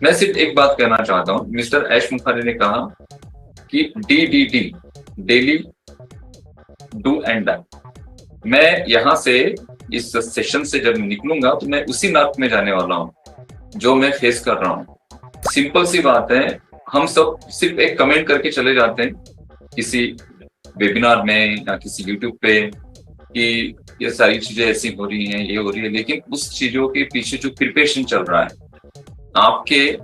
मैं सिर्फ एक बात कहना चाहता हूँ, मिस्टर ऐश मुखर्जी ने कहा कि DDD, daily do and die. मैं यहाँ से इस सेशन से जब निकलूंगा तो मैं उसी नर्क में जाने वाला हूँ जो मैं फेस कर रहा हूँ। सिंपल सी बात है, हम सब सिर्फ एक कमेंट करके चले जाते हैं किसी वेबिनार में या किसी यूट्यूब पे कि ये सारी चीजें ऐसी हो रही हैं, ये हो रही है, लेकिन उस चीजों के पीछे जो प्रिपरेशन चल रहा है, आपके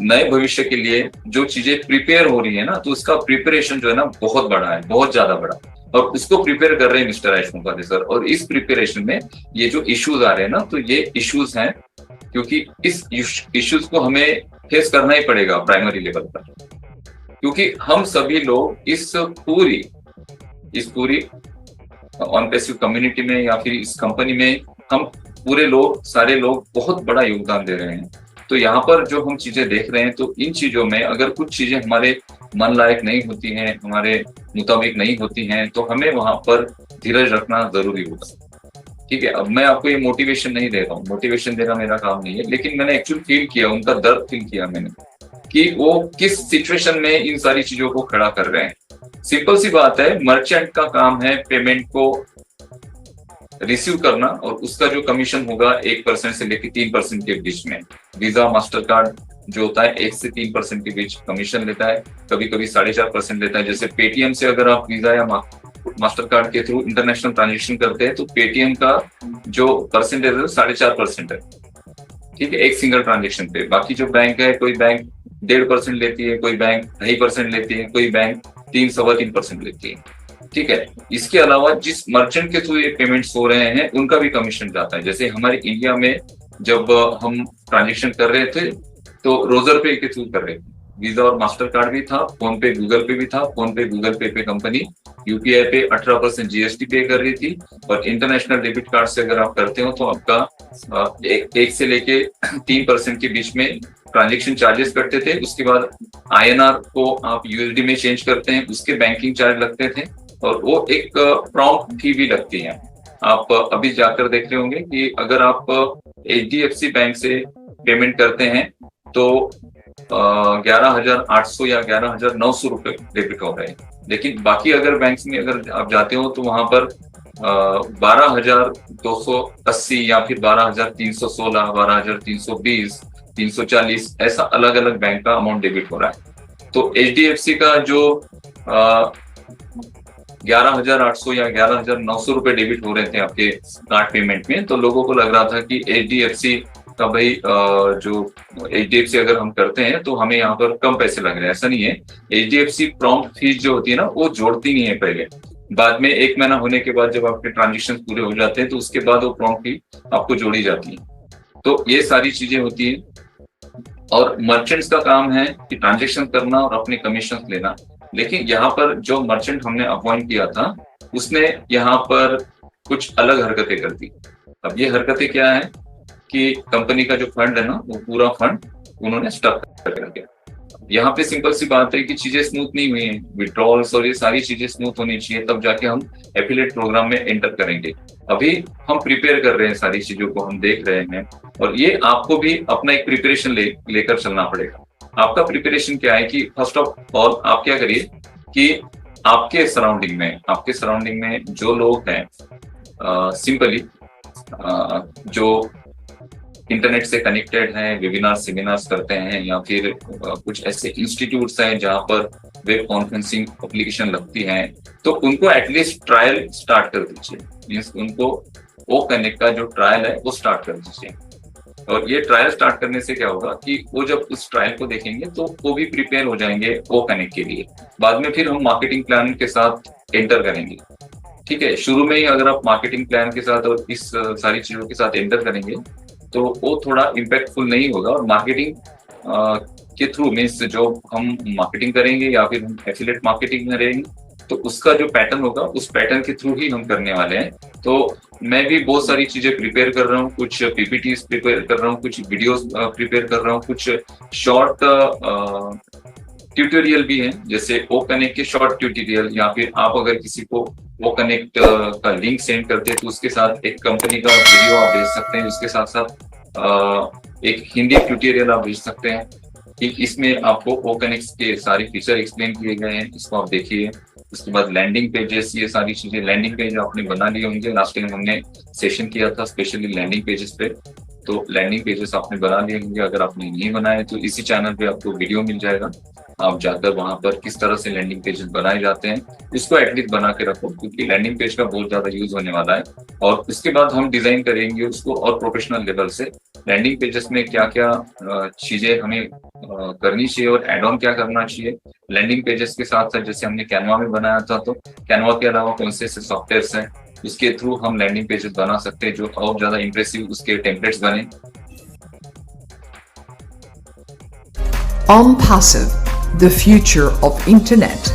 नए भविष्य के लिए जो चीजें प्रिपेयर हो रही है ना, तो उसका प्रिपरेशन जो है ना बहुत बड़ा है, बहुत ज्यादा बड़ा। और उसको प्रिपेयर कर रहे हैं मिस्टर ऐश मुखर्जी सर। और इस प्रिपरेशन में ये जो इश्यूज आ रहे हैं ना, तो ये इश्यूज हैं क्योंकि इस इश्यूज को हमें फेस करना ही पड़ेगा प्राइमरी लेवल पर, क्योंकि हम सभी लोग इस पूरी ऑन पैसिव कम्युनिटी में या फिर इस कंपनी में हम पूरे लोग, सारे लोग बहुत बड़ा योगदान दे रहे हैं। तो यहाँ पर जो हम चीजें देख रहे हैं, तो इन चीजों में अगर कुछ चीजें हमारे मन लायक नहीं होती हैं, हमारे मुताबिक नहीं होती हैं, तो हमें वहां पर धीरज रखना जरूरी होगा। ठीक है, अब मैं आपको ये मोटिवेशन नहीं दे रहा हूँ, मोटिवेशन देना मेरा काम नहीं है, लेकिन मैंने एक्चुअल फील किया, उनका दर्द फील किया मैंने कि वो किस सिचुएशन में इन सारी चीजों को खड़ा कर रहे हैं। सिंपल सी बात है, मर्चेंट का काम है पेमेंट को रिसीव करना, और उसका जो कमीशन होगा 1% से लेकर 3% के बीच में। वीजा मास्टर कार्ड जो होता है 1 से 3% के बीच कमीशन लेता है, कभी कभी 4.5% लेता है। जैसे पेटीएम से अगर आप वीजा या मास्टर कार्ड के थ्रू इंटरनेशनल ट्रांजेक्शन करते हैं तो पेटीएम का जो परसेंटेज है 4.5% है। ठीक है, एक सिंगल ट्रांजेक्शन पे। बाकी जो बैंक है, कोई बैंक 1.5% लेती है, कोई बैंक 2.5% लेती है, कोई बैंक 3-3.25% लेती है। ठीक है, इसके अलावा जिस मर्चेंट के थ्रू ये पेमेंट्स हो रहे हैं उनका भी कमीशन जाता है। जैसे हमारे इंडिया में जब हम ट्रांजेक्शन कर रहे थे तो रोजर पे के थ्रू कर रहे थे, वीजा और मास्टर कार्ड भी था, फोन पे गूगल पे भी था। फोन पे गूगल पे कंपनी यूपीआई पे 18% जीएसटी पे कर रही थी, और इंटरनेशनल डेबिट कार्ड से अगर आप करते हो तो आपका 1 से लेके 3% के बीच में ट्रांजेक्शन चार्जेस कटते थे। उसके बाद INR को आप यूएसडी में चेंज करते हैं, उसके बैंकिंग चार्ज लगते थे, और वो एक प्रॉम्प्ट फी भी लगती है। आप अभी जाकर देख रहे होंगे कि अगर आप HDFC बैंक से पेमेंट करते हैं तो 11,800 या 11,900 रुपए डेबिट हो रहे हैं। लेकिन बाकी अगर बैंक में अगर आप जाते हो तो वहां पर 12,280 या फिर 12,316, 12,320, 340 ऐसा अलग अलग बैंक का अमाउंट डेबिट हो रहा है। तो HDFC का जो 11,800 या 11,900 रुपए डेबिट हो रहे थे आपके कार्ड पेमेंट में, तो लोगों को लग रहा था कि HDFC का भाई जो HDFC अगर हम करते हैं तो हमें यहाँ पर कम पैसे लग रहे हैं। ऐसा नहीं है, HDFC प्रॉम्प्ट फीस जो होती है ना वो जोड़ती नहीं है पहले, बाद में 1 महीना होने के बाद जब आपके ट्रांजेक्शन पूरे हो जाते हैं तो उसके बाद वो प्रॉम्प्ट फी आपको जोड़ी जाती है। तो ये सारी चीजें होती है, और मर्चेंट्स का काम है कि ट्रांजेक्शन करना और अपने कमीशन लेना। लेकिन यहाँ पर जो मर्चेंट हमने अपॉइंट किया था उसने यहाँ पर कुछ अलग हरकतें कर दी। अब ये हरकतें क्या है कि कंपनी का जो फंड है ना, वो पूरा फंड उन्होंने स्टक कर दिया। यहाँ पे सिंपल सी बात है कि चीजें स्मूथ नहीं हुई हैं, विड्रॉल्स और ये सारी चीजें स्मूथ होनी चाहिए, तब जाके हम एफिलिएट प्रोग्राम में एंटर करेंगे। अभी हम प्रिपेयर कर रहे हैं, सारी चीजों को हम देख रहे हैं, और ये आपको भी अपना एक प्रिपरेशन लेकर चलना पड़ेगा। आपका प्रिपरेशन क्या है कि फर्स्ट ऑफ ऑल आप क्या करिए कि आपके सराउंडिंग में जो लोग हैं सिंपली जो इंटरनेट से कनेक्टेड हैं, वेबिनार सेमिनार्स करते हैं, या फिर कुछ ऐसे इंस्टीट्यूट्स हैं जहां पर वेब कॉन्फ्रेंसिंग एप्लीकेशन लगती हैं, तो उनको एटलीस्ट ट्रायल स्टार्ट कर दीजिए। मीन्स उनको ओ कनेक्ट का जो ट्रायल है वो स्टार्ट कर दीजिए। और ये ट्रायल स्टार्ट करने से क्या होगा कि वो जब उस ट्रायल को देखेंगे तो वो भी प्रिपेयर हो जाएंगे ओ कनेक्ट के लिए। बाद में फिर हम मार्केटिंग प्लान के साथ एंटर करेंगे। ठीक है, शुरू में ही अगर आप मार्केटिंग प्लान के साथ और इस सारी चीजों के साथ एंटर करेंगे तो वो थोड़ा इम्पैक्टफुल नहीं होगा। और मार्केटिंग के थ्रू मीन्स जो हम मार्केटिंग करेंगे या फिर हम एफिलिएट मार्केटिंग में रहेंगे, तो उसका जो पैटर्न होगा उस पैटर्न के थ्रू ही हम करने वाले हैं। तो मैं भी बहुत सारी चीजें प्रिपेयर कर रहा हूँ, कुछ PPTs प्रिपेयर कर रहा हूँ, कुछ वीडियोस प्रिपेयर कर रहा हूँ, कुछ शॉर्ट ट्यूटोरियल भी है, जैसे ओ कनेक्ट के शॉर्ट ट्यूटोरियल, या फिर आप अगर किसी को ओ कनेक्ट का लिंक सेंड करते हैं तो उसके साथ एक कंपनी का वीडियो आप भेज सकते हैं, उसके साथ साथ एक हिंदी ट्यूटोरियल आप भेज सकते हैं कि इसमें आपको ओ कनेक्ट के सारे फीचर एक्सप्लेन किए गए हैं, इसको आप देखिए। उसके बाद लैंडिंग पेजेस, ये सारी चीजें, लैंडिंग पेज आपने बना लिए होंगे, लास्ट टाइम हमने सेशन किया था स्पेशली लैंडिंग पेजेस पे, तो लैंडिंग पेजेस आपने बना लिए होंगे। अगर आपने नहीं बनाए तो इसी चैनल पे आपको वीडियो मिल जाएगा, आप जाकर वहां पर किस तरह से लैंडिंग पेजेस बनाए जाते हैं इसको एटलीस्ट बना के रखो, क्योंकि लैंडिंग पेज का बहुत ज्यादा यूज होने वाला है। और उसके बाद हम डिजाइन करेंगे उसको और प्रोफेशनल लेवल से, लैंडिंग पेजेस में क्या क्या चीजें हमें करनी चाहिए और एड ऑन क्या करना चाहिए। लैंडिंग पेजेस के साथ साथ जैसे हमने कैनवा में बनाया था, तो कैनवा के अलावा कौन से सॉफ्टवेयर्स हैं उसके थ्रू हम लैंडिंग पेजेस बना सकते हैं जो और ज्यादा इंप्रेसिव उसके टेम्पलेट्स बने। OnPassive, the future of internet.